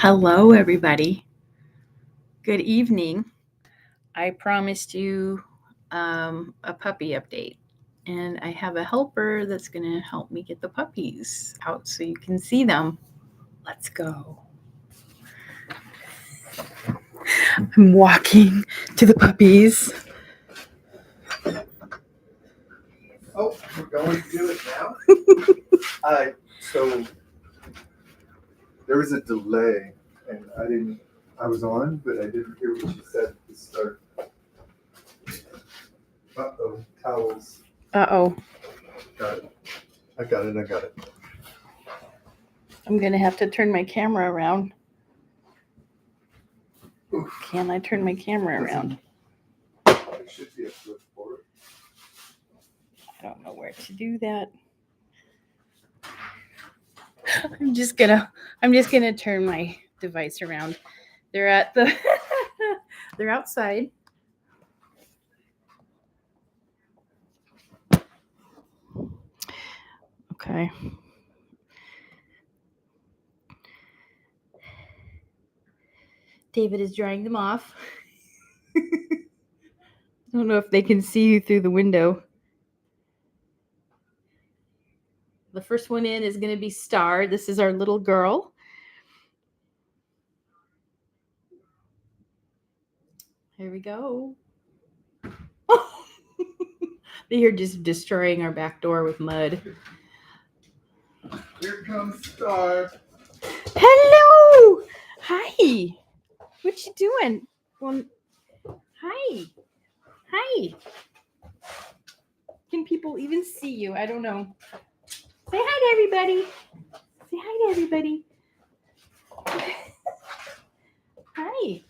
Hello, everybody. Good evening. I promised you a puppy update, and I have a helper that's going to help me get the puppies out so you can see them. Let's go. I'm walking to the puppies. Oh, we're going to do it now? So there was a delay, and I was on, but I didn't hear what she said to start. Uh-oh, towels. Uh-oh. Got it. I got it. I'm going to have to turn my camera around. Oof. Can I turn my camera around? There should be a flip for it. I don't know where to do that. I'm just gonna turn my device around. They're outside. Okay. David is drying them off. I don't know if they can see you through the window. The first one in is going to be Star. This is our little girl. Here we go. They're just destroying our back door with mud. Here comes Star. Hello. Hi. What you doing? Well, hi. Hi. Can people even see you? I don't know. Say hi to everybody. Say hi to everybody. Hi.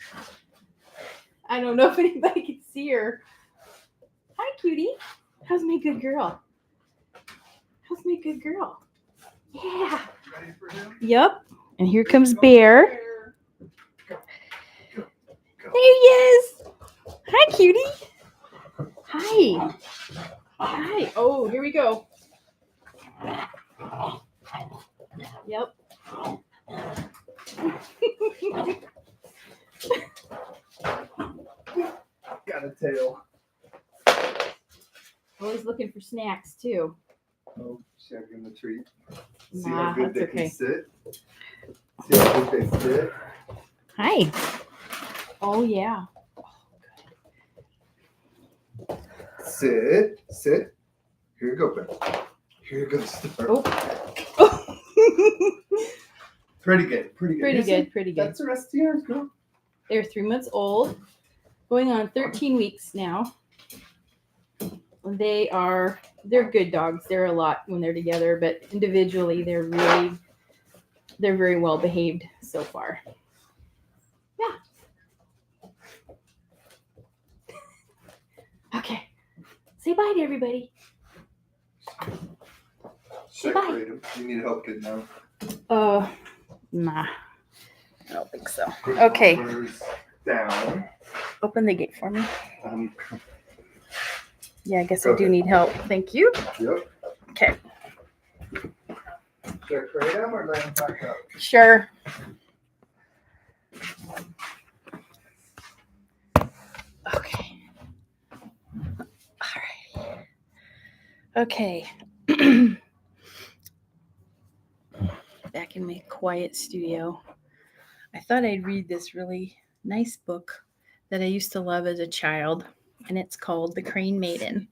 I don't know if anybody can see her. Hi, cutie. How's my good girl? How's my good girl? Yeah. Ready for him? Yep. And here comes Bear. Go. There he is. Hi, cutie. Hi. Hi. Oh, here we go. Yep. Got a tail. Always looking for snacks, too. Oh, checking the treat. See Nah, how good that's they okay. can sit? See how good they sit? Hi. Oh, yeah. Sit. Here you go, Ben. Here you go, Star. Oh. Pretty good. Pretty good. That's the rest of yours, girl. They're 3 months old, going on 13 weeks now. They're good dogs. They're a lot when they're together, but individually they're very well behaved so far. Yeah. Okay. Say bye to everybody. Say bye. Separate them. You need help getting out. Nah. I don't think so. Okay. Down. Open the gate for me. Yeah, I guess I do need help. Thank you. Yep. Okay. Should I crate them or lay them back up? Sure. Okay. All right. Okay. Back in my quiet studio. I thought I'd read this really nice book that I used to love as a child, and it's called The Crane Maiden.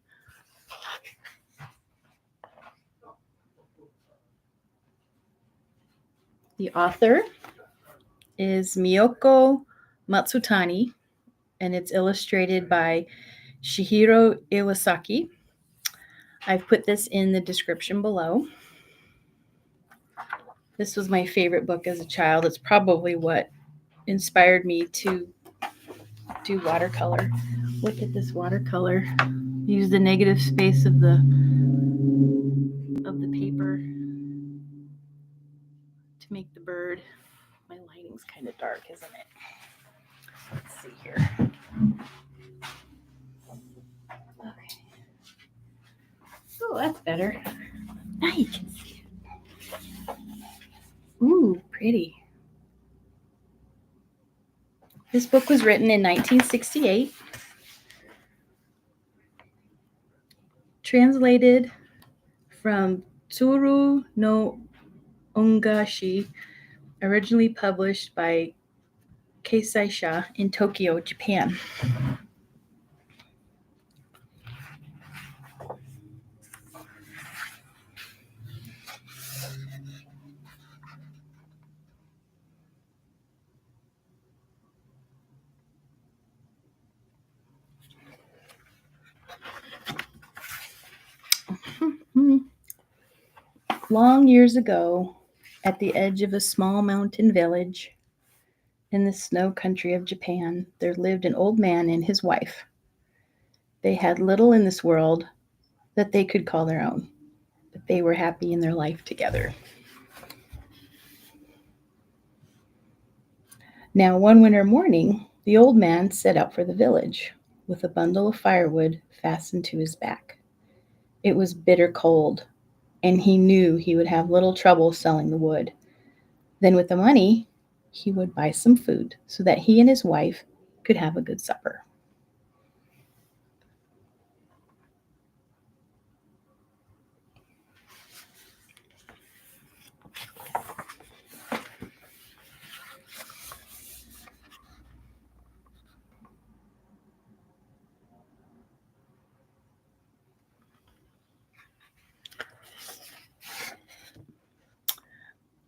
The author is Miyoko Matsutani, and it's illustrated by Shihiro Iwasaki. I've put this in the description below. This was my favorite book as a child. It's probably what inspired me to do watercolor. Look at this watercolor. Use the negative space of the paper to make the bird. My lighting's kind of dark, isn't it? Let's see here. Okay. Oh, that's better. Now you can see it. Ooh, pretty. This book was written in 1968, translated from Tsuru no Ongashi, originally published by Keisaisha in Tokyo, Japan. Long years ago, at the edge of a small mountain village in the snow country of Japan, there lived an old man and his wife. They had little in this world that they could call their own, but they were happy in their life together. Now, one winter morning, the old man set out for the village with a bundle of firewood fastened to his back. It was bitter cold, and he knew he would have little trouble selling the wood. Then, with the money, he would buy some food so that he and his wife could have a good supper.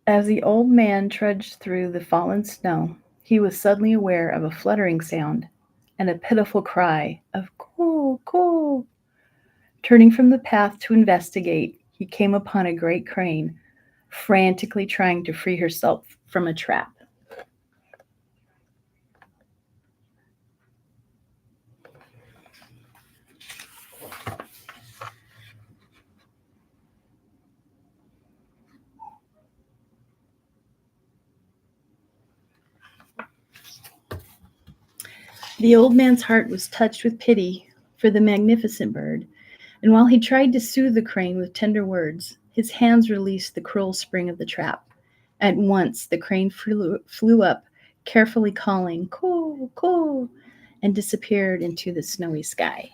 As the old man trudged through the fallen snow, he was suddenly aware of a fluttering sound and a pitiful cry of "Coo, coo." Turning from the path to investigate, he came upon a great crane, frantically trying to free herself from a trap. The old man's heart was touched with pity for the magnificent bird, and while he tried to soothe the crane with tender words, his hands released the cruel spring of the trap. At once the crane flew up, carefully calling, "Coo, coo," and disappeared into the snowy sky.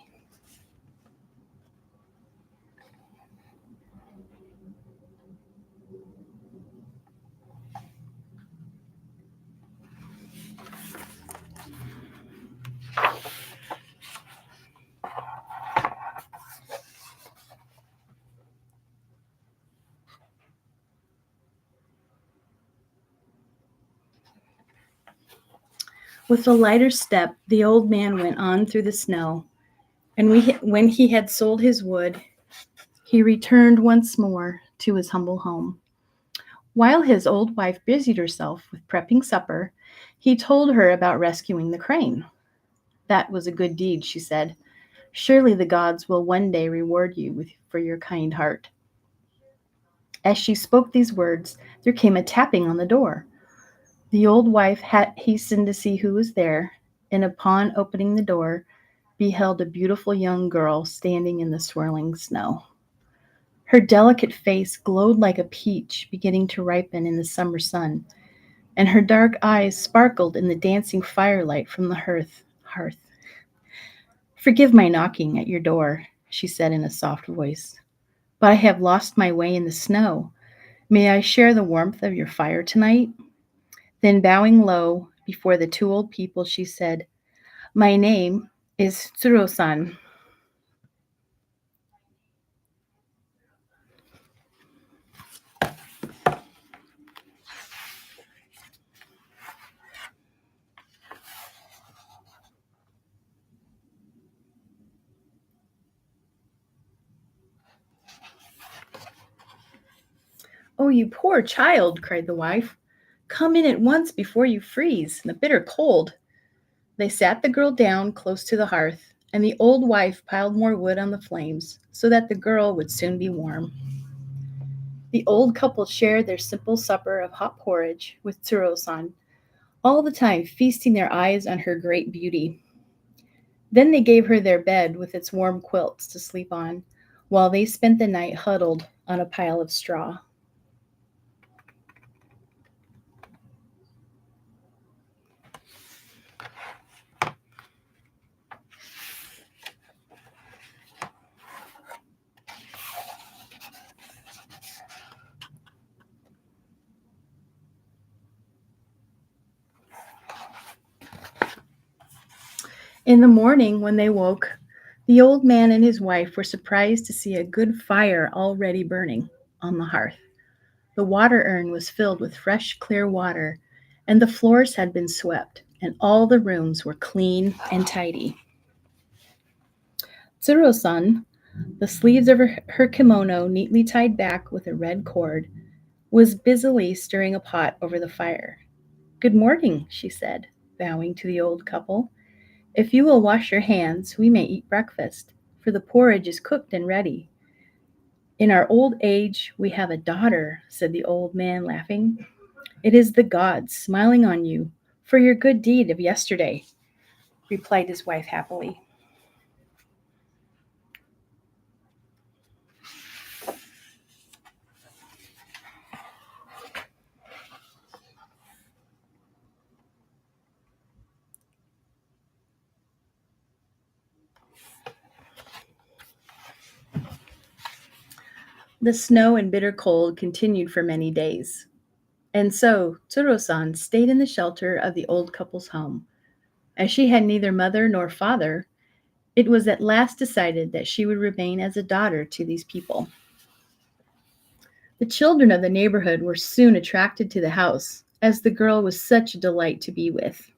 With a lighter step, the old man went on through the snow, and when he had sold his wood, he returned once more to his humble home. While his old wife busied herself with prepping supper, he told her about rescuing the crane. "That was a good deed," she said. "Surely the gods will one day reward you for your kind heart." As she spoke these words, there came a tapping on the door. The old wife hastened to see who was there, and upon opening the door, beheld a beautiful young girl standing in the swirling snow. Her delicate face glowed like a peach beginning to ripen in the summer sun, and her dark eyes sparkled in the dancing firelight from the hearth. "Forgive my knocking at your door," she said in a soft voice, "but I have lost my way in the snow. May I share the warmth of your fire tonight?" Then, bowing low before the two old people, she said, "My name is Tsuro-san." "Oh, you poor child," cried the wife. "Come in at once before you freeze in the bitter cold." They sat the girl down close to the hearth, and the old wife piled more wood on the flames so that the girl would soon be warm. The old couple shared their simple supper of hot porridge with Tsuro-san, all the time feasting their eyes on her great beauty. Then they gave her their bed with its warm quilts to sleep on, while they spent the night huddled on a pile of straw. In the morning, when they woke, the old man and his wife were surprised to see a good fire already burning on the hearth. The water urn was filled with fresh, clear water, and the floors had been swept, and all the rooms were clean and tidy. Tsuro-san, the sleeves of her kimono neatly tied back with a red cord, was busily stirring a pot over the fire. "Good morning," she said, bowing to the old couple. "If you will wash your hands, we may eat breakfast, for the porridge is cooked and ready." "In our old age, we have a daughter," said the old man, laughing. "It is the gods smiling on you for your good deed of yesterday," replied his wife happily. The snow and bitter cold continued for many days, and so Tsuro-san stayed in the shelter of the old couple's home. As she had neither mother nor father, it was at last decided that she would remain as a daughter to these people. The children of the neighborhood were soon attracted to the house, as the girl was such a delight to be with.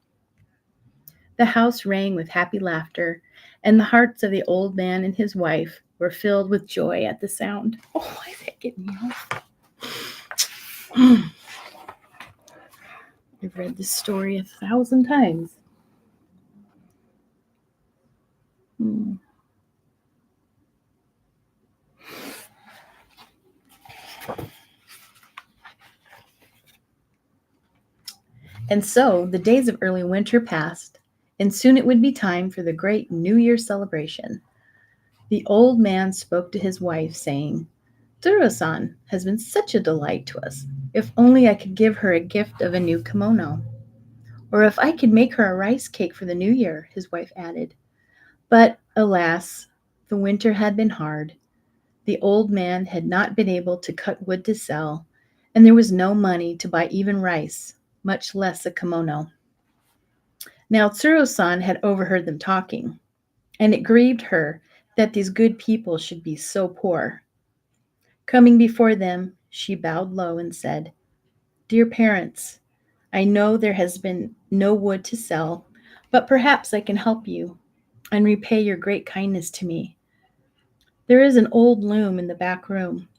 The house rang with happy laughter, and the hearts of the old man and his wife were filled with joy at the sound. Oh, why is that getting me off? I've read this story 1,000 times. And so the days of early winter passed, and soon it would be time for the great New Year celebration. The old man spoke to his wife, saying, "Tsuro-san has been such a delight to us. If only I could give her a gift of a new kimono. Or if I could make her a rice cake for the new year," his wife added. But, alas, the winter had been hard. The old man had not been able to cut wood to sell, and there was no money to buy even rice, much less a kimono. Now Tsuro-san had overheard them talking, and it grieved her that these good people should be so poor. Coming before them, she bowed low and said, "Dear parents, I know there has been no wood to sell, but perhaps I can help you and repay your great kindness to me. There is an old loom in the back room.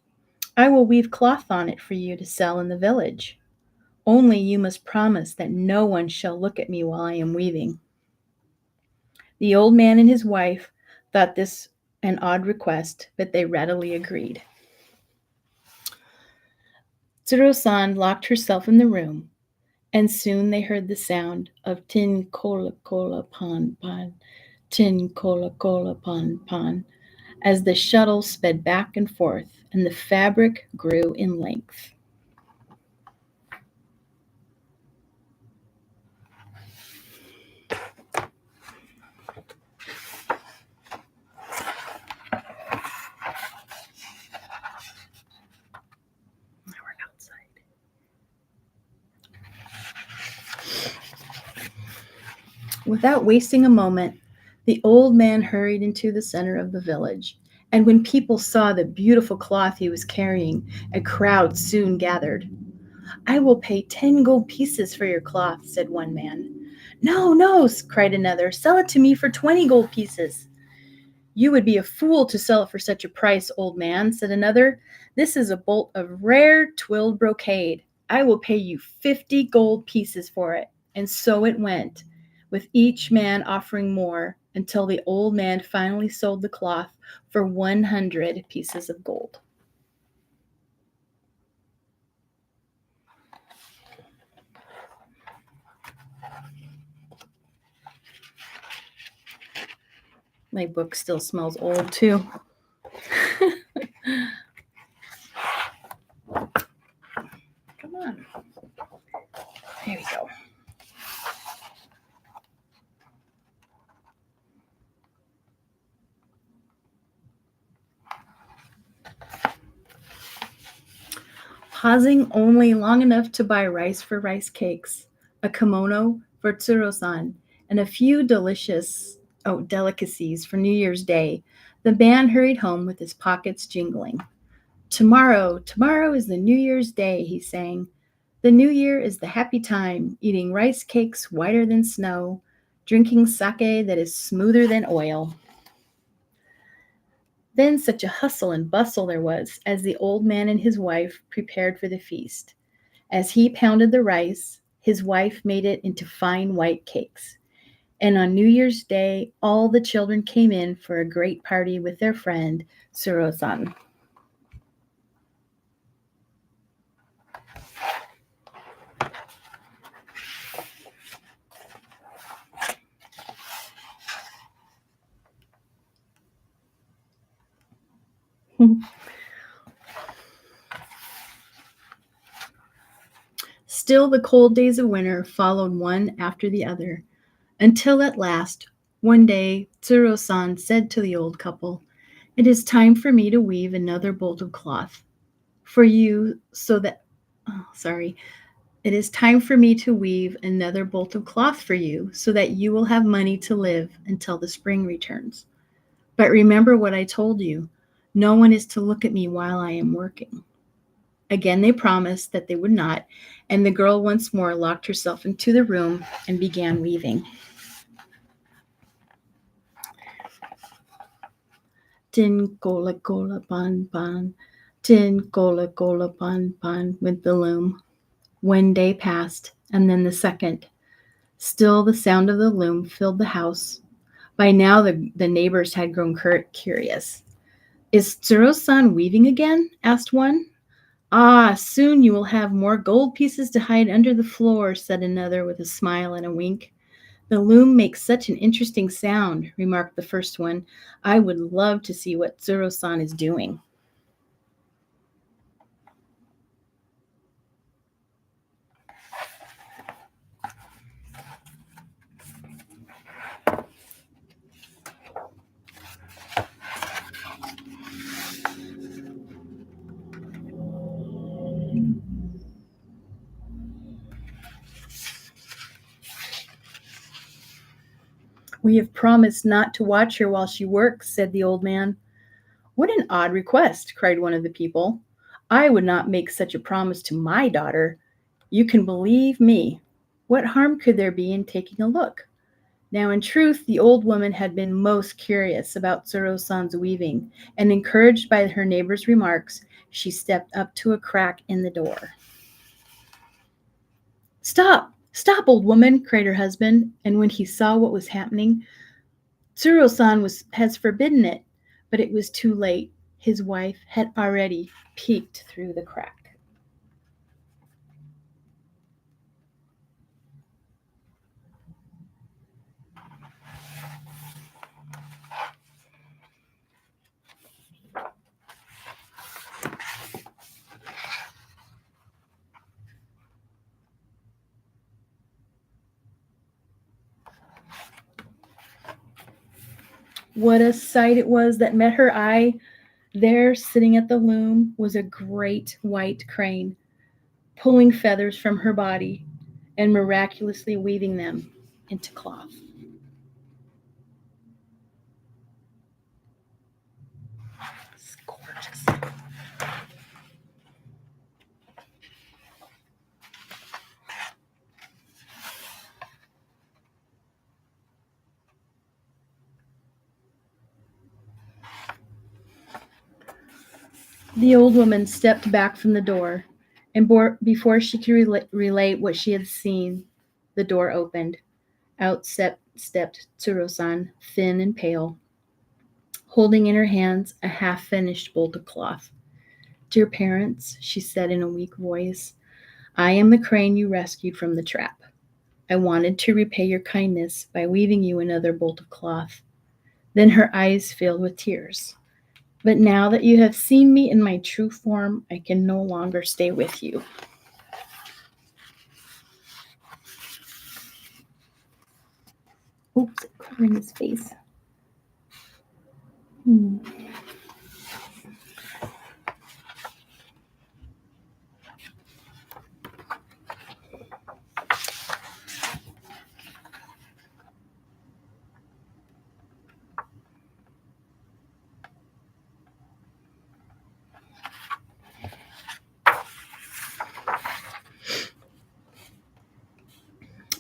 I will weave cloth on it for you to sell in the village. Only you must promise that no one shall look at me while I am weaving." The old man and his wife thought this an odd request, but they readily agreed. Tsuro-san locked herself in the room, and soon they heard the sound of tin kola kola pan pan, tin kola kola pan pan, as the shuttle sped back and forth, and the fabric grew in length. Now we're outside. Without wasting a moment, the old man hurried into the center of the village, and when people saw the beautiful cloth he was carrying, a crowd soon gathered. "I will pay 10 gold pieces for your cloth," said one man. "No, no," cried another, "sell it to me for 20 gold pieces." "You would be a fool to sell it for such a price, old man," said another. "This is a bolt of rare twilled brocade. I will pay you 50 gold pieces for it." And so it went, with each man offering more, until the old man finally sold the cloth for 100 pieces of gold. My book still smells old too. Come on. There we go. Pausing only long enough to buy rice for rice cakes, a kimono for Tsuro-san, and a few delicious delicacies for New Year's Day, the man hurried home with his pockets jingling. Tomorrow, tomorrow is the New Year's Day, he sang. The New Year is the happy time, eating rice cakes whiter than snow, drinking sake that is smoother than oil. Then such a hustle and bustle there was as the old man and his wife prepared for the feast. As he pounded the rice, his wife made it into fine white cakes. And on New Year's Day, all the children came in for a great party with their friend, Tsuro-san. Still, the cold days of winter followed one after the other, until at last, one day, Tsuro-san said to the old couple, "It is time for me to weave another bolt of cloth for you so that it is time for me to weave another bolt of cloth for you so that you will have money to live until the spring returns. But remember what I told you. No one is to look at me while I am working." Again, they promised that they would not, and the girl once more locked herself into the room and began weaving. Tin cola cola ban ban, tin cola cola ban ban went the loom. One day passed, and then the second. Still the sound of the loom filled the house. By now the neighbors had grown curious. "Is Tsuro-san weaving again?" asked one. "Ah, soon you will have more gold pieces to hide under the floor," said another with a smile and a wink. "The loom makes such an interesting sound," remarked the first one. "I would love to see what Tsuro-san is doing." "We have promised not to watch her while she works," said the old man. "What an odd request," cried one of the people. "I would not make such a promise to my daughter. You can believe me. What harm could there be in taking a look?" Now, in truth, the old woman had been most curious about Tsuro-san's weaving, and encouraged by her neighbor's remarks, she stepped up to a crack in the door. "Stop! Stop, old woman!" cried her husband, and when he saw what was happening, "Tsuro-san has forbidden it," but it was too late. His wife had already peeked through the crack. What a sight it was that met her eye! There, sitting at the loom, was a great white crane, pulling feathers from her body and miraculously weaving them into cloth. It's gorgeous. The old woman stepped back from the door, and before she could relate what she had seen, the door opened. Out stepped Tsuro-san, thin and pale, holding in her hands a half-finished bolt of cloth. "Dear parents," she said in a weak voice, "I am the crane you rescued from the trap. I wanted to repay your kindness by weaving you another bolt of cloth." Then her eyes filled with tears. "But now that you have seen me in my true form, I can no longer stay with you." Oops, covering his face.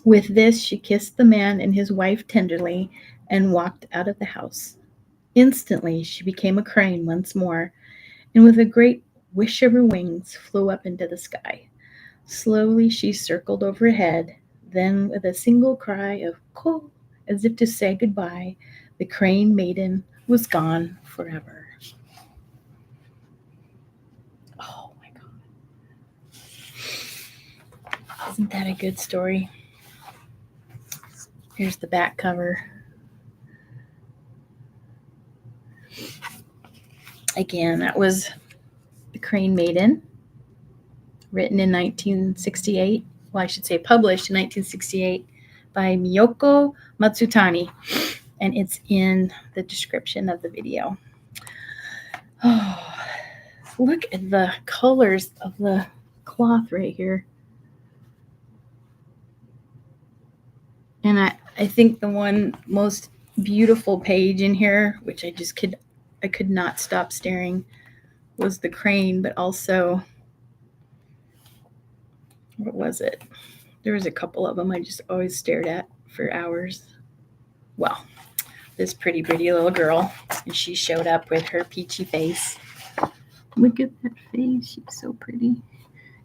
With this, she kissed the man and his wife tenderly and walked out of the house. Instantly, she became a crane once more, and with a great wish of her wings, flew up into the sky. Slowly, she circled overhead. Then, with a single cry of "Ko," as if to say goodbye, the crane maiden was gone forever. Oh my God. Isn't that a good story? Here's the back cover. Again, that was The Crane Maiden, written in 1968. Well, I should say published in 1968 by Miyoko Matsutani. And it's in the description of the video. Oh, look at the colors of the cloth right here. And I think the one most beautiful page in here, which I could not stop staring, was the crane, but also, what was it? There was a couple of them I just always stared at for hours. Well, this pretty little girl, and she showed up with her peachy face. Look at that face, she's so pretty.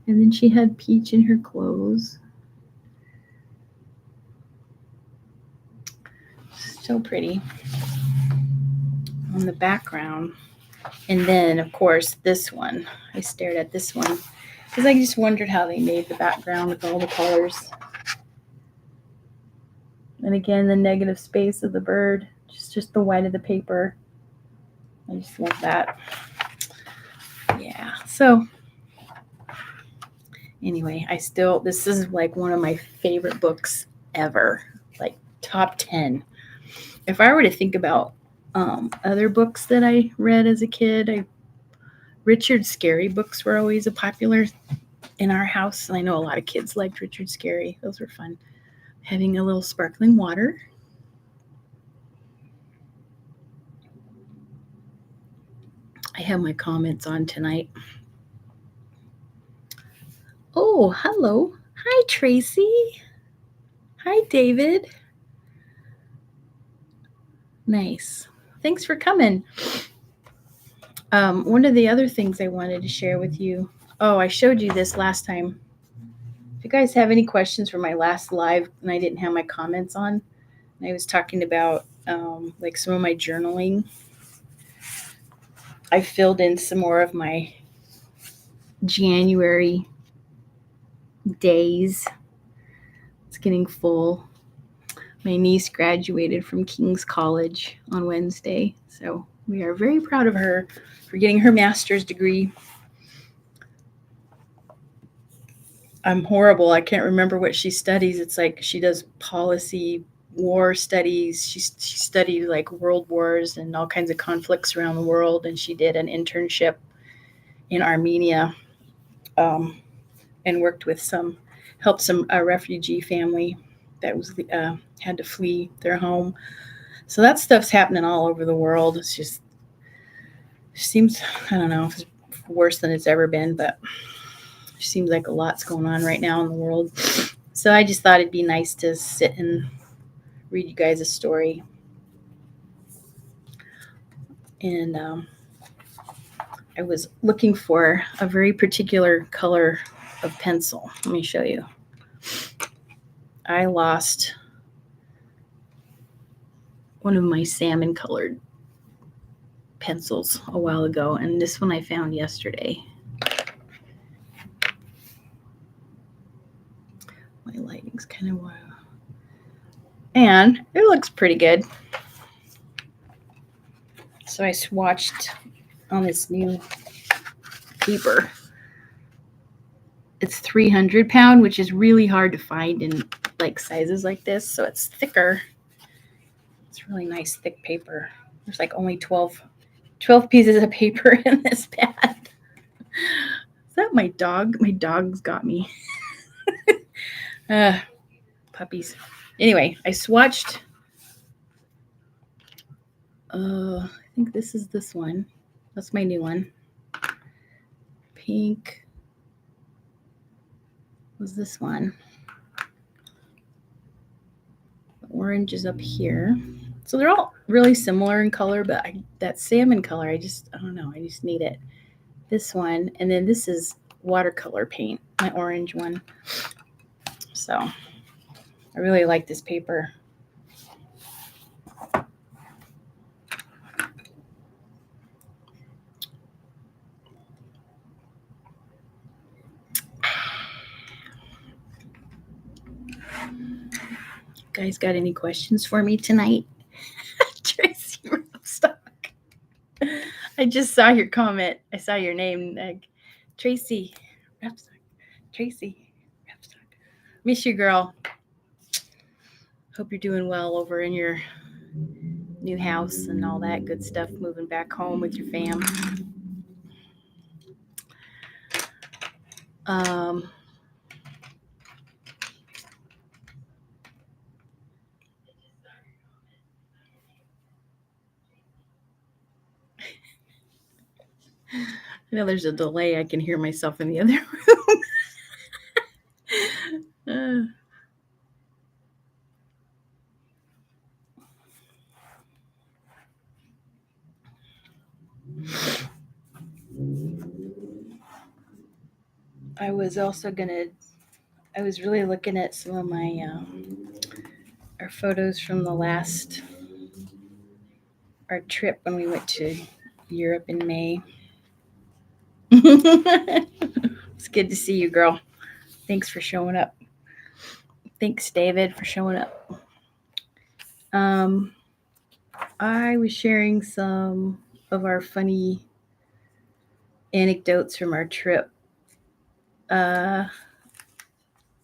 And then she had peach in her clothes. So pretty. On the background. And then, of course, this one. I stared at this one because I just wondered how they made the background with all the colors. And again, the negative space of the bird, just the white of the paper. I just love that. Yeah. So anyway, this is like one of my favorite books ever, like top 10. If I were to think about other books that I read as a kid, Richard Scarry books were always a popular in our house. And I know a lot of kids liked Richard Scarry. Those were fun. Having a little sparkling water. I have my comments on tonight. Oh, hello. Hi, Tracy. Hi, David. Nice. Thanks for coming. One of the other things I wanted to share with you. Oh, I showed you this last time. If you guys have any questions for my last live and I didn't have my comments on, I was talking about like some of my journaling. I filled in some more of my January days. It's getting full. My niece graduated from King's College on Wednesday, so we are very proud of her for getting her master's degree. I'm horrible. I can't remember what she studies. It's like she does policy, war studies. She studied like world wars and all kinds of conflicts around the world, and she did an internship in Armenia and helped a refugee family that was had to flee their home. So that stuff's happening all over the world. It seems, I don't know, it's worse than it's ever been, but it seems like a lot's going on right now in the world. So I just thought it'd be nice to sit and read you guys a story. And I was looking for a very particular color of pencil. Let me show you. I lost one of my salmon colored pencils a while ago, and this one I found yesterday. My lighting's kind of wild. And it looks pretty good. So I swatched on this new paper. It's 300 pound, which is really hard to find in like sizes like this. So it's thicker. It's really nice, thick paper. There's like only 12 pieces of paper in this pad. Is that my dog? My dog's got me. Puppies. Anyway, I swatched. I think this is this one. That's my new one. Pink was this one. orange is up here. So they're all really similar in color, but that salmon color, I don't know, I just need it. This one, and then this is watercolor paint, my orange one. So I really like this paper. Guys, got any questions for me tonight? Tracy Repstock. I just saw your comment. I saw your name, Tracy Repstock. Tracy Repstock. Miss you, girl. Hope you're doing well over in your new house and all that good stuff, moving back home with your fam. I know there's a delay. I can hear myself in the other room. I was really looking at some of my our photos from our trip when we went to Europe in May. It's good to see you, girl. Thanks for showing up. Thanks, David, for showing up. I was sharing some of our funny anecdotes from our trip,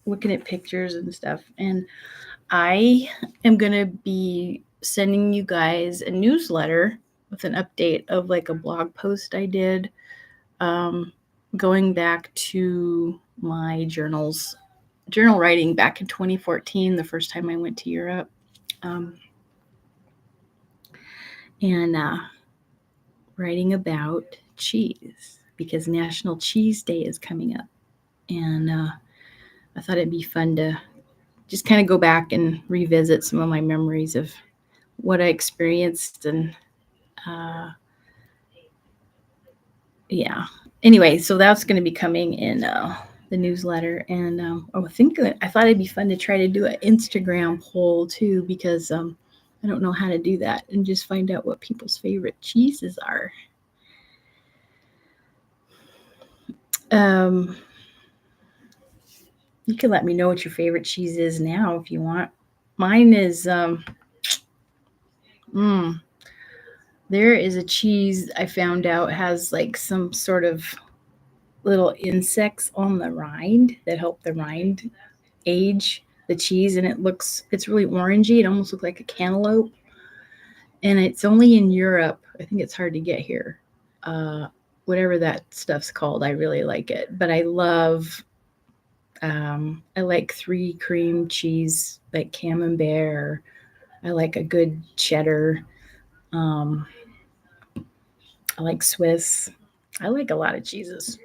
looking at pictures and stuff. And I am going to be sending you guys a newsletter with an update of like a blog post I did, going back to my journal writing back in 2014, the first time I went to Europe. And writing about cheese because National Cheese Day is coming up. And I thought it'd be fun to just kind of go back and revisit some of my memories of what I experienced. And yeah. Anyway, so that's going to be coming in the newsletter. And I thought it'd be fun to try to do an Instagram poll too, because I don't know how to do that, and just find out what people's favorite cheeses are. You can let me know what your favorite cheese is now if you want. Mine is there is a cheese I found out has like some sort of little insects on the rind that help the rind age the cheese, and it's really orangey. It almost looks like a cantaloupe, and it's only in Europe. I think it's hard to get here. Whatever that stuff's called, I really like it. But I like 3 cream cheese, like camembert. I like a good cheddar. I like Swiss. I like a lot of cheeses.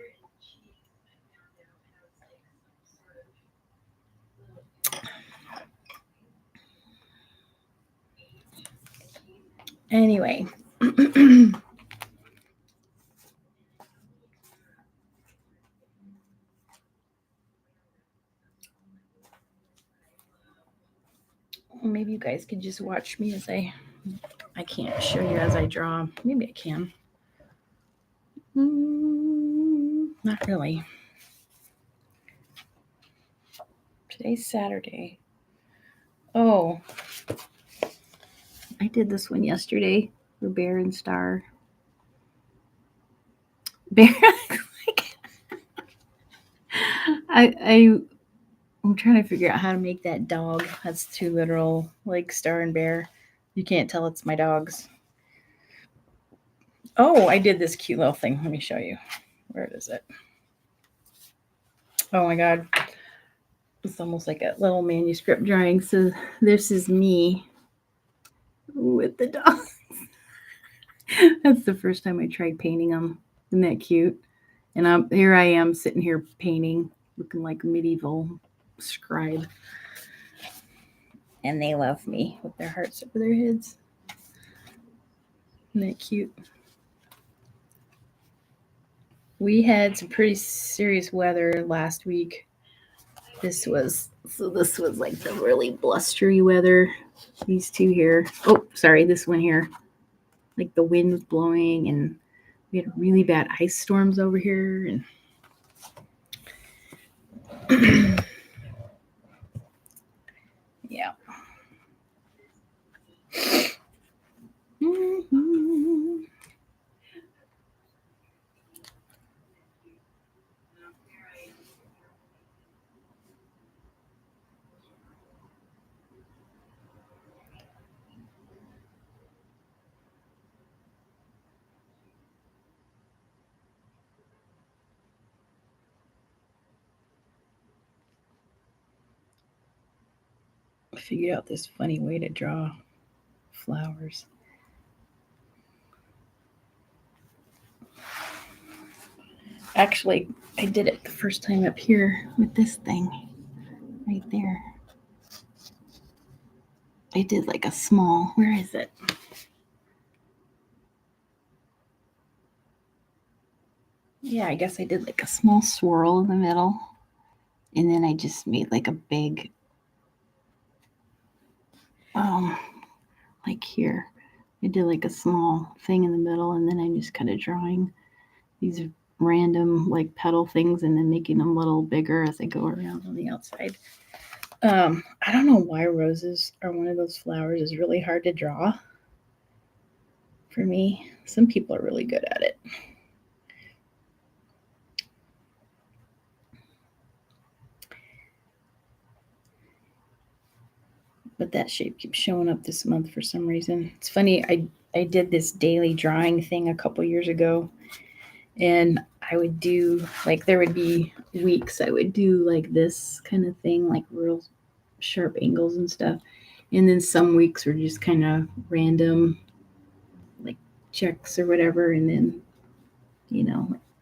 Anyway. Maybe you guys could just watch me as I can't show you as I draw. Maybe I can. Not really. Today's Saturday. Oh, I did this one yesterday for Bear and Star. Bear, I'm trying to figure out how to make that dog. That's too literal, like Star and Bear. You can't tell it's my dogs. Oh, I did this cute little thing. Let me show you. Where is it? Oh my God. It's almost like a little manuscript drawing. So this is me with the dogs. That's the first time I tried painting them. Isn't that cute? And here I am sitting here painting, looking like a medieval scribe. And they love me with their hearts over their heads. Isn't that cute? We had some pretty serious weather last week. This was like the really blustery weather. These two here. Oh, sorry, this one here. Like the wind was blowing and we had really bad ice storms over here and yeah. Mm-hmm. I figured out this funny way to draw flowers. Actually, I did it the first time up here with this thing right there. I did like a small, where is it? Yeah, I guess I did like a small swirl in the middle. And then I just made like a big, like here. I did like a small thing in the middle, and then I'm just kind of drawing these random like petal things and then making them a little bigger as I go around on the outside. I don't know why roses are one of those flowers is really hard to draw for me. Some people are really good at it. But that shape keeps showing up this month for some reason. It's funny, I did this daily drawing thing a couple years ago, and I would do like there would be weeks I would do like this kind of thing, like real sharp angles and stuff. And then some weeks were just kind of random, like checks or whatever, and then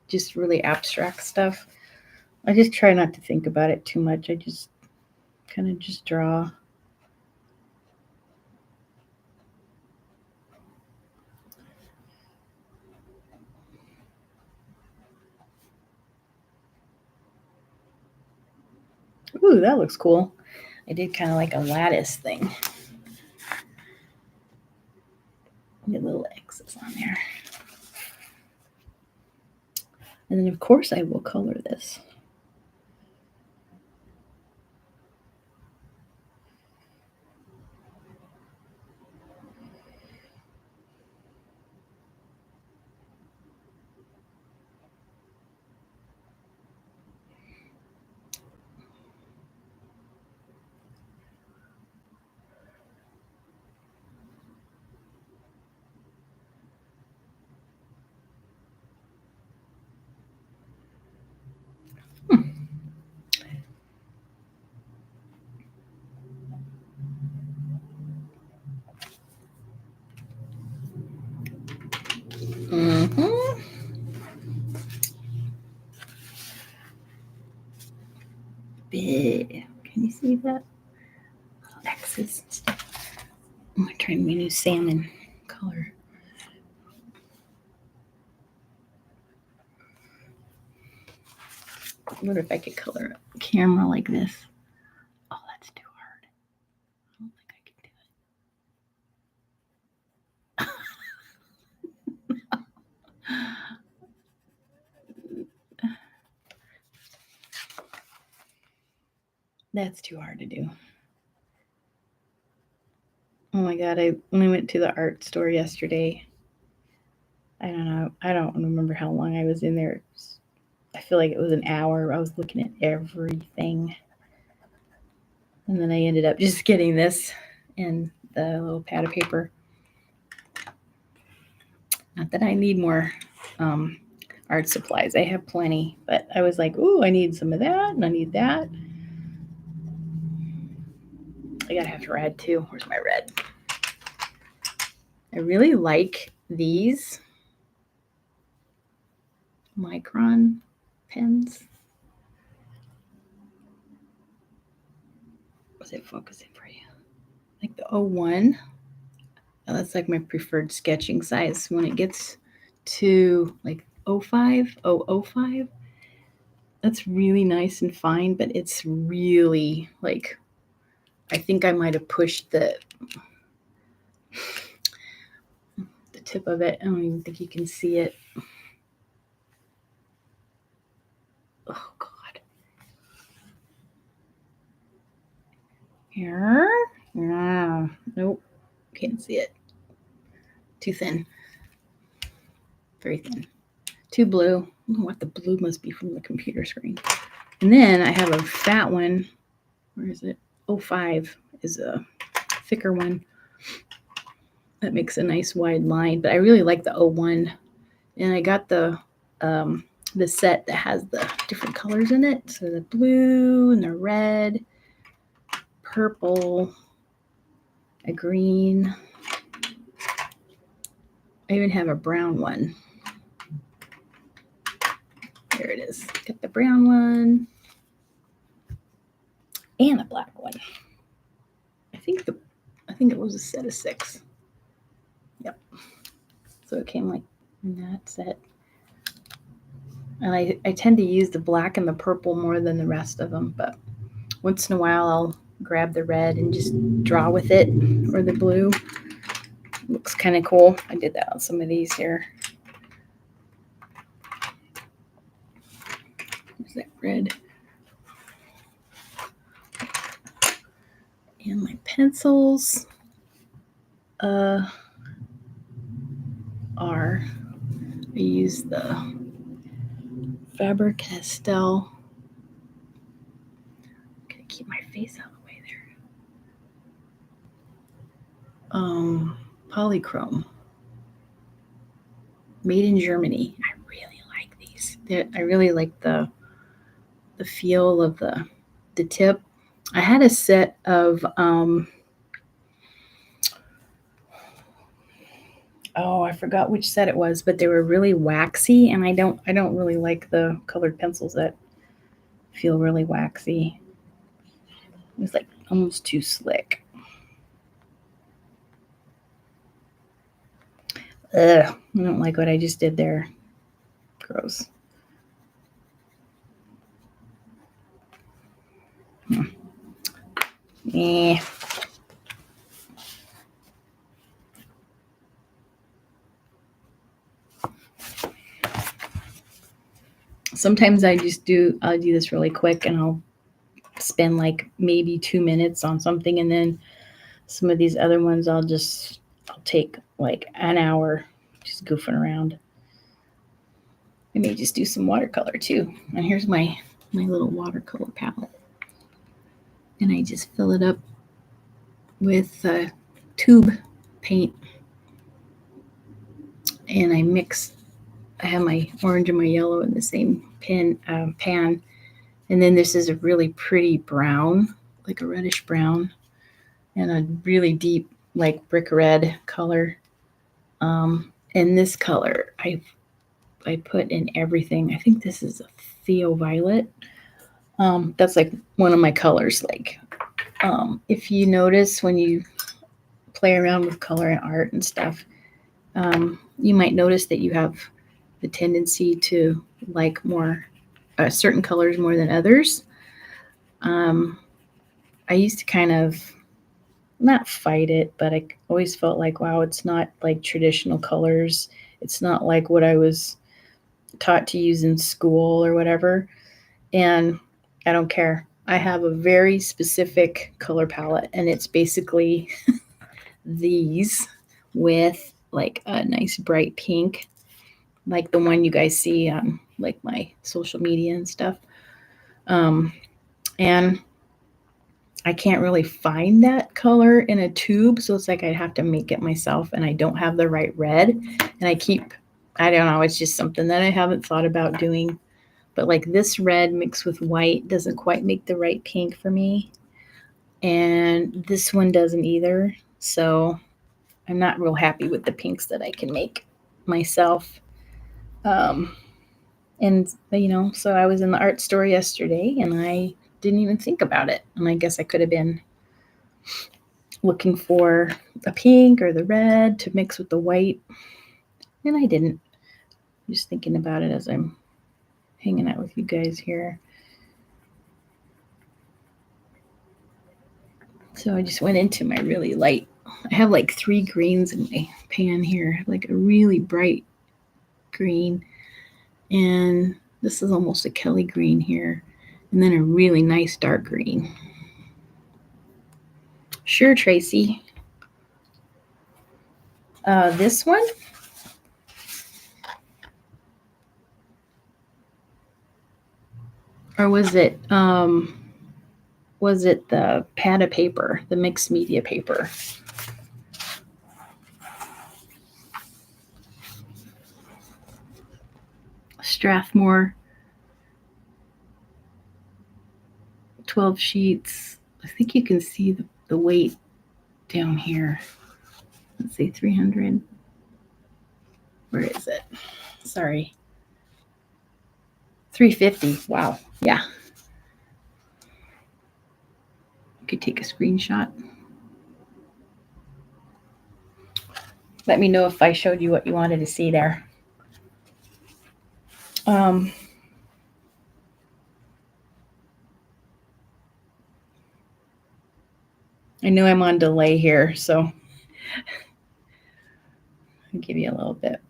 just really abstract stuff. I just try not to think about it too much. I just kind of just draw. Ooh, that looks cool. I did kind of like a lattice thing. Get little X's on there. And then, of course, I will color this. Mm-hmm. Big. Can you see that? X's. I'm gonna try my new salmon color. I wonder if I could color a camera like this. Oh, that's too hard. I don't think I can do it. That's too hard to do. Oh my god, when I went to the art store yesterday, I don't know. I don't remember how long I was in there. I feel like it was an hour. I was looking at everything. And then I ended up just getting this and the little pad of paper. Not that I need more art supplies. I have plenty. But I was like, ooh, I need some of that and I need that. I gotta have red too. Where's my red? I really like these micron pens. Was it focusing for you? like the 01. That's like my preferred sketching size. When it gets to like 05, 005, that's really nice and fine, but it's really like, I think I might have pushed the tip of it. I don't even think you can see it. Oh God. Here. Yeah. Nope. Can't see it. Too thin. Very thin. Too blue. I don't know what the blue must be from the computer screen. And then I have a fat one. Where is it? 05 is a thicker one that makes a nice wide line. But I really like the 01. And I got the set that has the different colors in it. So the blue and the red, purple, a green. I even have a brown one. There it is. Got the brown one and a black one. I think it was a set of 6. Yep. So it came like in that set. And I tend to use the black and the purple more than the rest of them, but once in a while I'll grab the red and just draw with it, or the blue. Looks kind of cool. I did that on some of these here. There's that red. And my pencils are, I use the Faber-Castell. I'm gonna keep my face out of the way there. Polychrome. Made in Germany. I really like these. I really like the feel of the tip. I had a set of I forgot which set it was, but they were really waxy, and I don't really like the colored pencils that feel really waxy. It was like almost too slick. Ugh, I don't like what I just did there. Gross. Eh. Sometimes I'll do this really quick, and I'll spend like maybe 2 minutes on something, and then some of these other ones I'll take like an hour just goofing around. I may just do some watercolor too. And here's my little watercolor palette. And I just fill it up with tube paint. And I have my orange and my yellow in the same pan. And then this is a really pretty brown, like a reddish brown, and a really deep, like brick red color. And this color, I put in everything. I think this is a Theo Violet. That's like one of my colors. Like, if you notice when you play around with color and art and stuff, you might notice that you have the tendency to like more certain colors more than others. I used to kind of not fight it, but I always felt like, wow, it's not like traditional colors. It's not like what I was taught to use in school or whatever. And I don't care. I have a very specific color palette, and it's basically these with like a nice bright pink, like the one you guys see on like my social media and stuff. And I can't really find that color in a tube, so it's like I'd have to make it myself, and I don't have the right red. And I don't know, it's just something that I haven't thought about doing. But like this red mixed with white doesn't quite make the right pink for me. And this one doesn't either. So I'm not real happy with the pinks that I can make myself. And, so I was in the art store yesterday, and I didn't even think about it. And I guess I could have been looking for the pink or the red to mix with the white, and I didn't. Just thinking about it as I'm hanging out with you guys here. So I just went into my really light. I have like 3 greens in my pan here, like a really bright green, and this is almost a Kelly green here, and then a really nice dark green. Sure, Tracy. This one? Or was it the pad of paper, the mixed media paper? Strathmore 12 sheets. I think you can see the weight down here. Let's see, 300. Where is it? Sorry. 350. Wow. Yeah. You could take a screenshot. Let me know if I showed you what you wanted to see there. I know I'm on delay here, so I'll give you a little bit.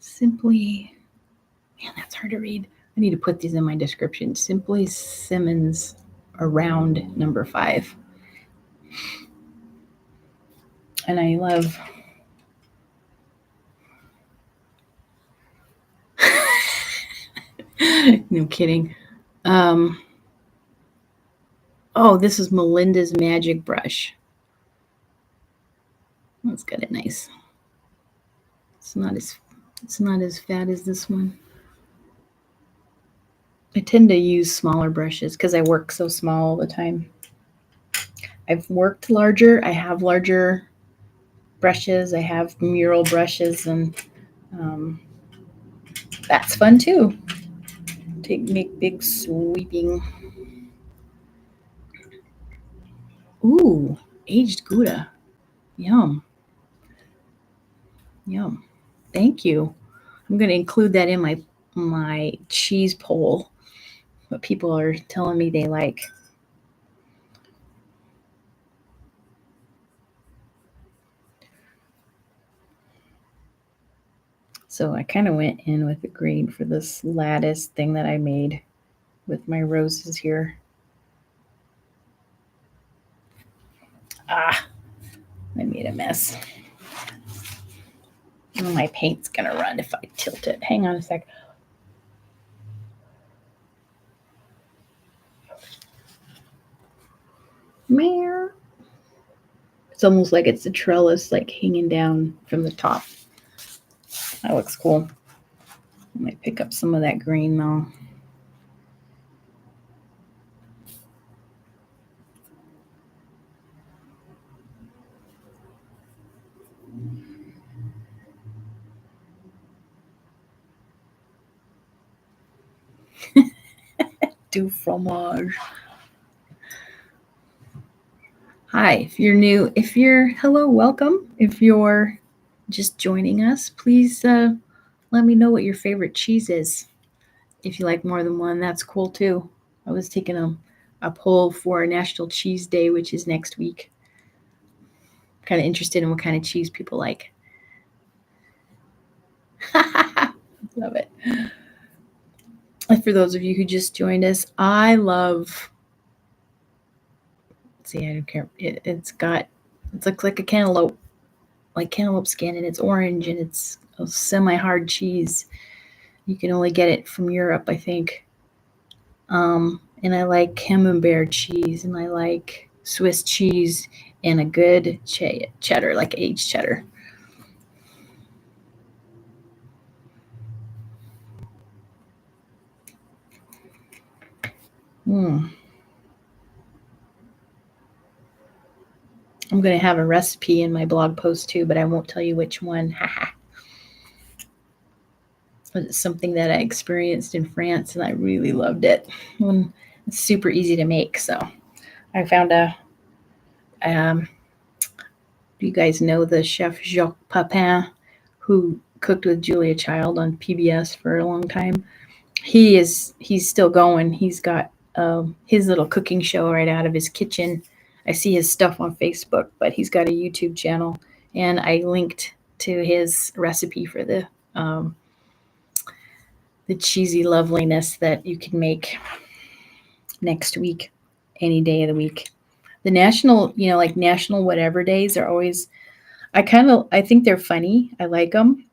Simply, man, that's hard to read. I need to put these in my description. Simply Simmons around number 5. And I love no kidding. Oh, this is Melinda's magic brush. Let's get it nice. It's not as fat as this one. I tend to use smaller brushes because I work so small all the time. I've worked larger. I have larger brushes. I have mural brushes, and that's fun too. Make big sweeping. Ooh, aged Gouda. Yum. Yum. Thank you. I'm going to include that in my cheese poll. What people are telling me they like. So I kind of went in with the green for this lattice thing that I made with my roses here. Ah, I made a mess. Oh, my paint's gonna run if I tilt it. Hang on a sec. It's almost like it's a trellis like hanging down from the top. That looks cool. I might pick up some of that green though. Du fromage. Hi, if you're new, hello, welcome. If you're just joining us, please let me know what your favorite cheese is. If you like more than one, that's cool too. I was taking a poll for National Cheese Day, which is next week. Kind of interested in what kind of cheese people like. Love it. And for those of you who just joined us, I love. See, I don't care. It looks like a cantaloupe, like cantaloupe skin, and it's orange, and it's a semi-hard cheese. You can only get it from Europe, I think. And I like camembert cheese, and I like Swiss cheese, and a good cheddar, like aged cheddar. Mm. I'm going to have a recipe in my blog post too, but I won't tell you which one. But it's something that I experienced in France and I really loved it. It's super easy to make. So I found um, do you guys know the chef Jacques Papin who cooked with Julia Child on PBS for a long time? He's still going. He's got his little cooking show right out of his kitchen. I see his stuff on Facebook, but he's got a YouTube channel, and I linked to his recipe for the cheesy loveliness that you can make next week, any day of the week. The national, like national whatever days are always. I think they're funny. I like them,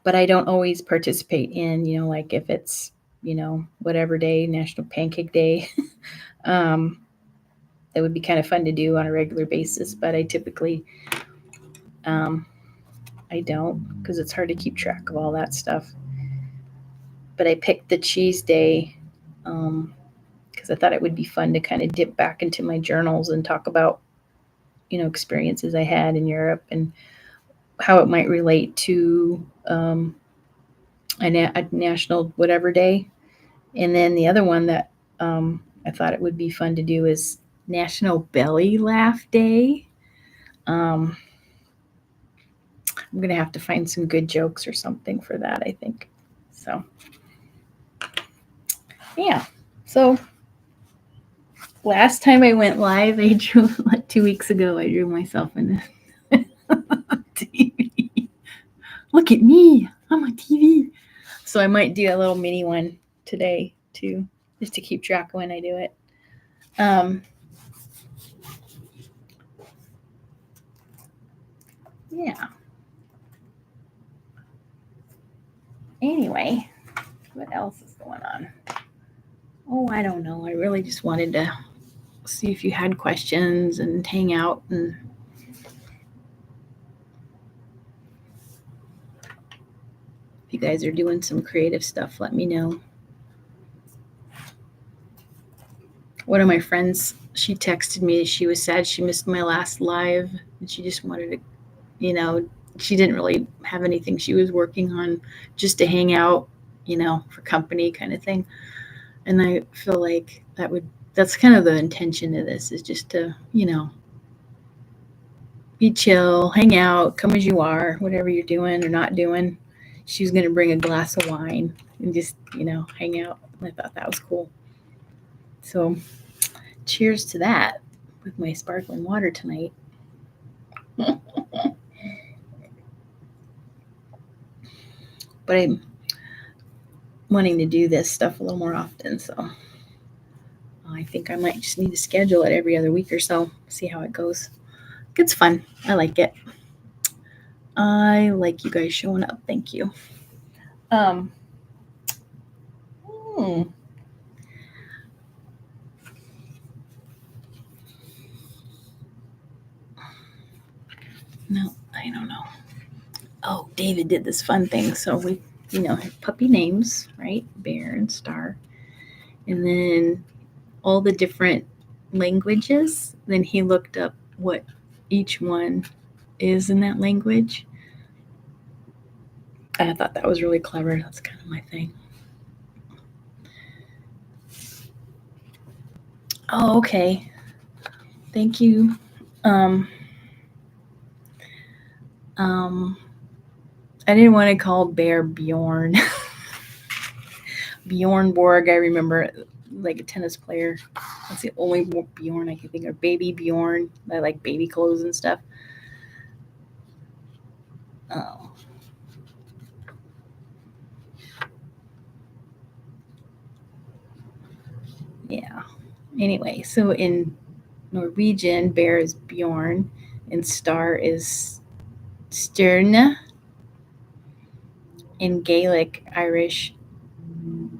but I don't always participate in. Like if it's whatever day, National Pancake Day. um, that would be kind of fun to do on a regular basis, but I typically um, I don't because it's hard to keep track of all that stuff. But I picked the cheese day because I thought it would be fun to kind of dip back into my journals and talk about experiences I had in Europe and how it might relate to a national whatever day. And then the other one that I thought it would be fun to do is National Belly Laugh Day. I'm gonna have to find some good jokes or something for that, I think. So yeah. So last time I went live, I drew like 2 weeks ago. I drew myself in the TV. Look at me, I'm on TV. So I might do a little mini one today too, just to keep track of when I do it. Yeah. Anyway, what else is going on? Oh, I don't know. I really just wanted to see if you had questions and hang out. And if you guys are doing some creative stuff, let me know. One of my friends, she texted me. She was sad she missed my last live, and she just wanted to, you know, she didn't really have anything she was working on, just to hang out, for company kind of thing. And I feel like that's kind of the intention of this is just to, be chill, hang out, come as you are, whatever you're doing or not doing. She was going to bring a glass of wine and just, hang out. I thought that was cool. So, cheers to that with my sparkling water tonight. But I'm wanting to do this stuff a little more often, so I think I might just need to schedule it every other week or so, see how it goes. It's fun. I like it. I like you guys showing up. Thank you. Um, hmm. No, I don't know. Oh, David did this fun thing. So we, have puppy names, right? Bear and Star. And then all the different languages. Then he looked up what each one is in that language. And I thought that was really clever. That's kind of my thing. Oh, okay. Thank you. Um, um, I didn't want to call Bear Bjorn. Bjorn Borg, I remember, like a tennis player. That's the only Bjorn I can think of. Baby Bjorn. I like baby clothes and stuff. Oh. Yeah. Anyway, so in Norwegian, bear is Bjorn, and star is Stjerne. In Gaelic, Irish,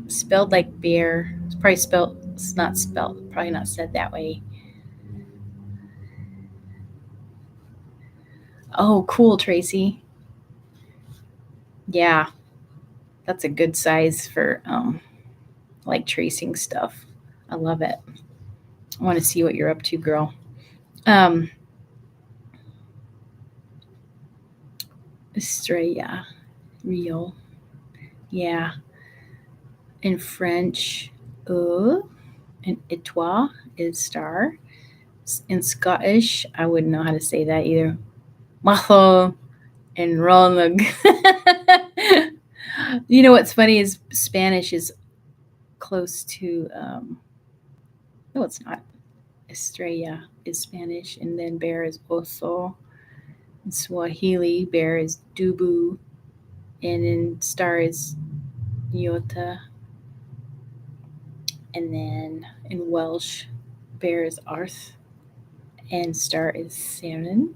spelled like bear. It's probably spelled. It's not spelled. Probably not said that way. Oh, cool, Tracy. Yeah, that's a good size for like tracing stuff. I love it. I want to see what you're up to, girl. Um, Estrella, Rio. Yeah. In French, and étoile is star. In Scottish, I wouldn't know how to say that either. Macho and Ronag. You know what's funny is Spanish is close to, no, it's not. Estrella is Spanish, and then bear is oso. In Swahili, bear is dubu, and in star is Iota. And then in Welsh, bear is Arth, and star is Salmon.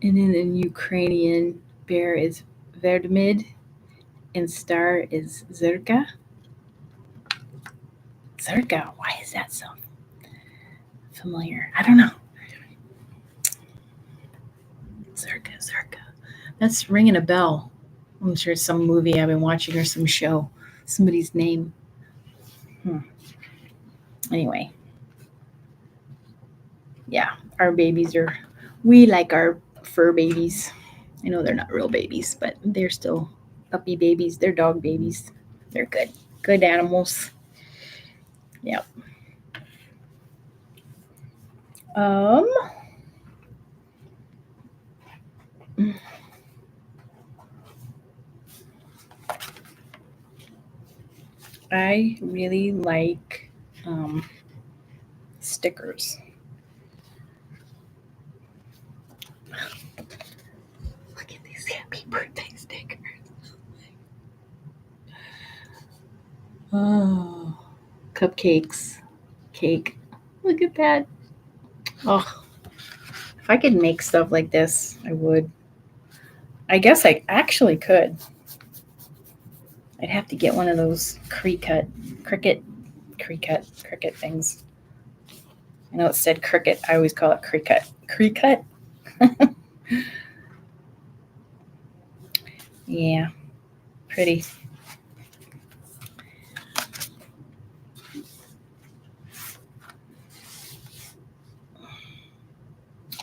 And then in Ukrainian, bear is Verdmid, and star is Zerka. Zerka, why is that so familiar? I don't know. Zerka. That's ringing a bell. I'm sure it's some movie I've been watching or some show. Somebody's name. Anyway, yeah, our babies are, we like our fur babies. I know they're not real babies, but they're still puppy babies. They're dog babies. They're good. Good animals. Yep. Um, I really like stickers. Look at these happy birthday stickers. Oh, cupcakes, cake. Look at that. Oh, if I could make stuff like this, I would. I guess I actually could. I'd have to get one of those cricut things. I know it said cricket. I always call it cricut. Cricut? Yeah, pretty.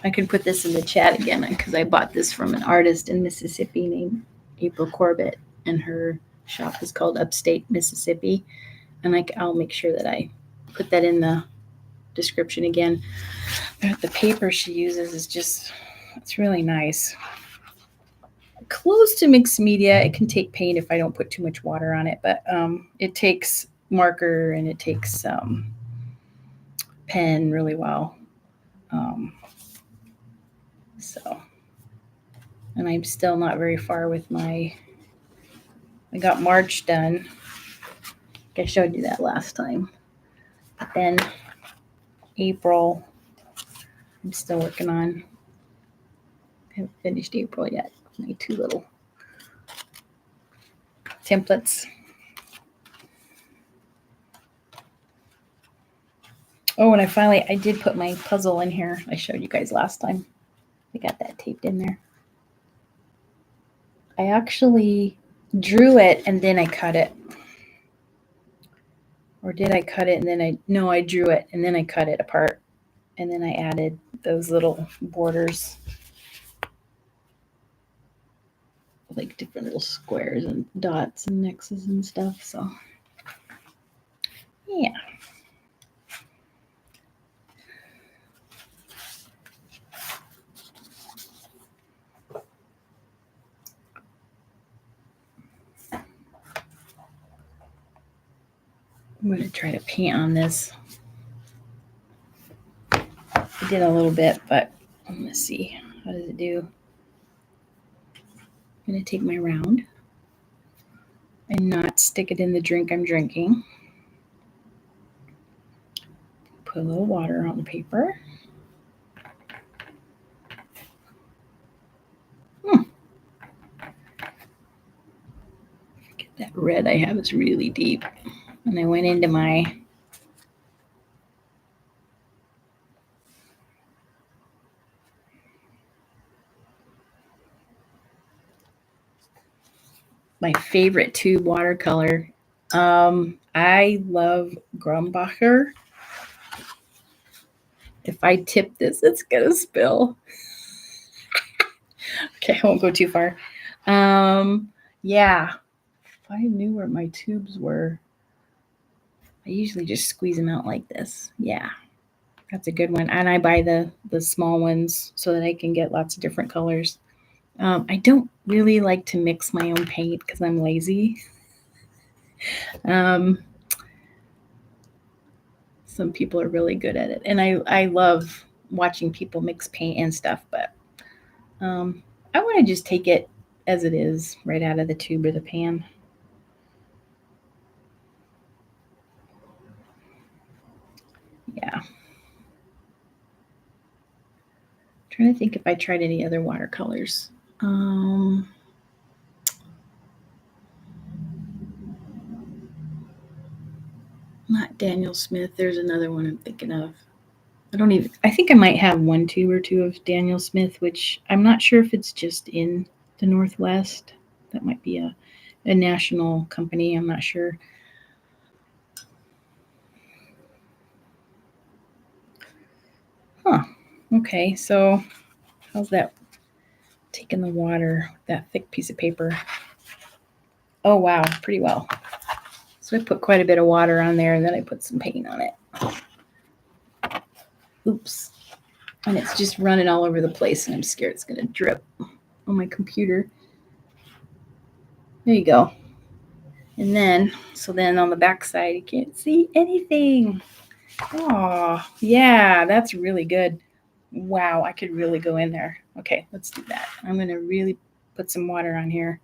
I could put this in the chat again because I bought this from an artist in Mississippi named April Corbett, and her shop is called Upstate Mississippi. And I'll make sure that I put that in the description again. The paper she uses is just, it's really nice. Close to mixed media. It can take paint if I don't put too much water on it, but it takes marker and it takes pen really well. So, and I'm still not very far with I got March done. I showed you that last time. But then April, I'm still working on. I haven't finished April yet. My two little templates. Oh, and I did put my puzzle in here. I showed you guys last time. I got that taped in there. I actually drew it and then I cut it. Or did I cut it and then I drew it and then I cut it apart. And then I added those little borders. Like different little squares and dots and X's and stuff. So, yeah. I'm going to try to paint on this. I did a little bit, but I'm going to see. How does it do? I'm going to take my round and not stick it in the drink I'm drinking. Put a little water on the paper. Get that red I have is really deep. And I went into my my favorite tube watercolor. I love Grumbacher. If I tip this, it's gonna spill. Okay, I won't go too far. Yeah, if I knew where my tubes were, I usually just squeeze them out like this. Yeah, that's a good one. And I buy the small ones so that I can get lots of different colors. I don't really like to mix my own paint because I'm lazy. Um, some people are really good at it, and I love watching people mix paint and stuff. But I want to just take it as it is, right out of the tube or the pan. Yeah. Trying to think if I tried any other watercolors. Um, Not Daniel Smith. There's another one I'm thinking of. I don't even. I think I might have one tube or two of Daniel Smith, which I'm not sure if it's just in the Northwest. That might be a national company. I'm not sure. Huh. Okay. So how's that taking the water? That thick piece of paper. Oh wow, pretty well. So I put quite a bit of water on there, and then I put some paint on it. Oops. And it's just running all over the place, and I'm scared it's gonna drip on my computer. There you go. And then, so then on the back side, you can't see anything. Oh, yeah, that's really good. Wow, I could really go in there. Okay, let's do that. I'm gonna really put some water on here.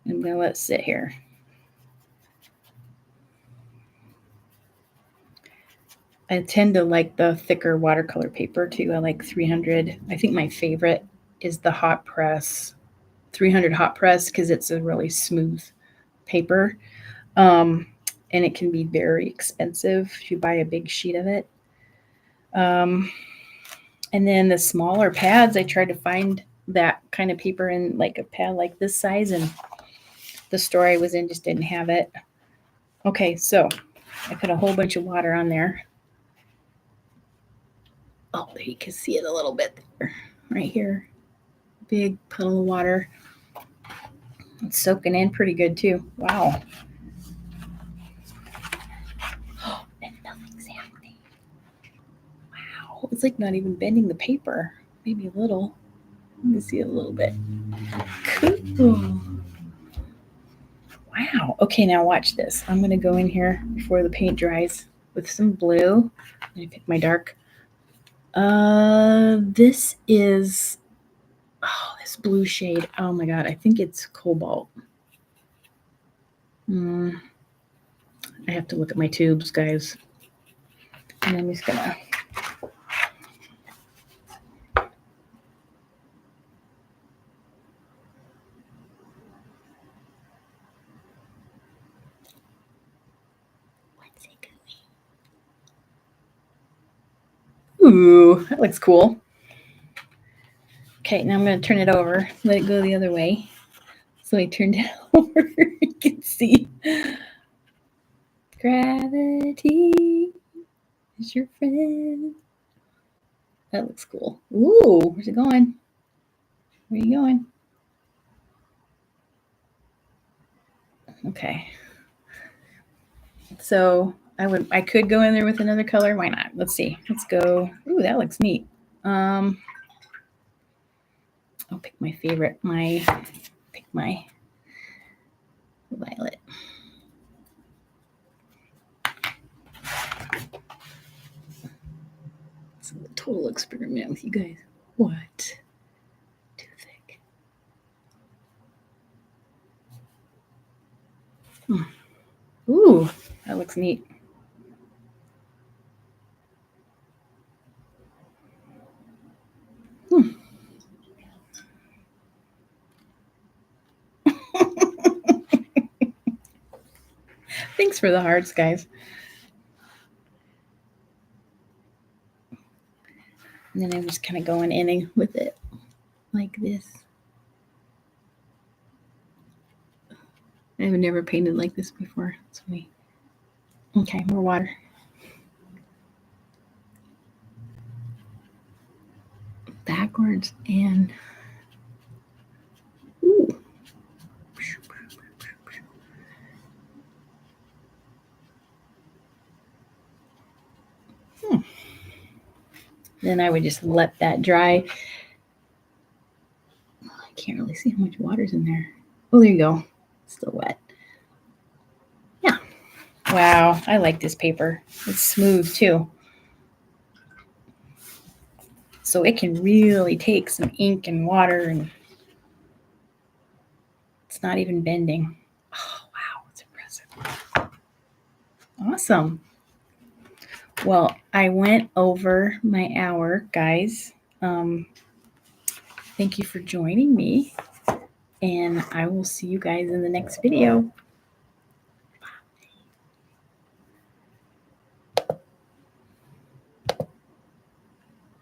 I'm gonna let it sit here. I tend to like the thicker watercolor paper too. I like 300. I think my favorite is the hot press, 300 hot press, because it's a really smooth paper. Um, and it can be very expensive if you buy a big sheet of it. Um, and then the smaller pads, I tried to find that kind of paper in like a pad like this size, and the store I was in just didn't have it. Okay, so I put a whole bunch of water on there. Oh, there you can see it a little bit there, right here. Big puddle of water. It's soaking in pretty good too. Wow. And nothing's happening. Wow. It's like not even bending the paper. Maybe a little. Let me see a little bit. Cool. Wow. Okay, now watch this. I'm going to go in here before the paint dries with some blue. Let me pick my dark. This is, this blue shade. Oh my God, I think it's cobalt. I have to look at my tubes, guys. And I'm just going to. Ooh, that looks cool. Okay, now I'm going to turn it over, let it go the other way. So I turned it over. You can see gravity is your friend. That looks cool. Ooh, where's it going? Where are you going? Okay. So I could go in there with another color. Why not? Let's see. Let's go. Ooh, that looks neat. I'll pick my favorite. Pick my violet. It's a total experiment with you guys. What? Too thick. Ooh, that looks neat. Thanks for the hearts, guys. And then I'm just kind of going in with it like this. I've never painted like this before. It's me. Okay, more water. Backwards and ooh. Then I would just let that dry. I can't really see how much water's in there. Oh, there you go. Still wet. Yeah. Wow, I like this paper. It's smooth too. So it can really take some ink and water, and it's not even bending. Oh, wow, it's impressive. Awesome. Well, I went over my hour, guys. Thank you for joining me, and I will see you guys in the next video.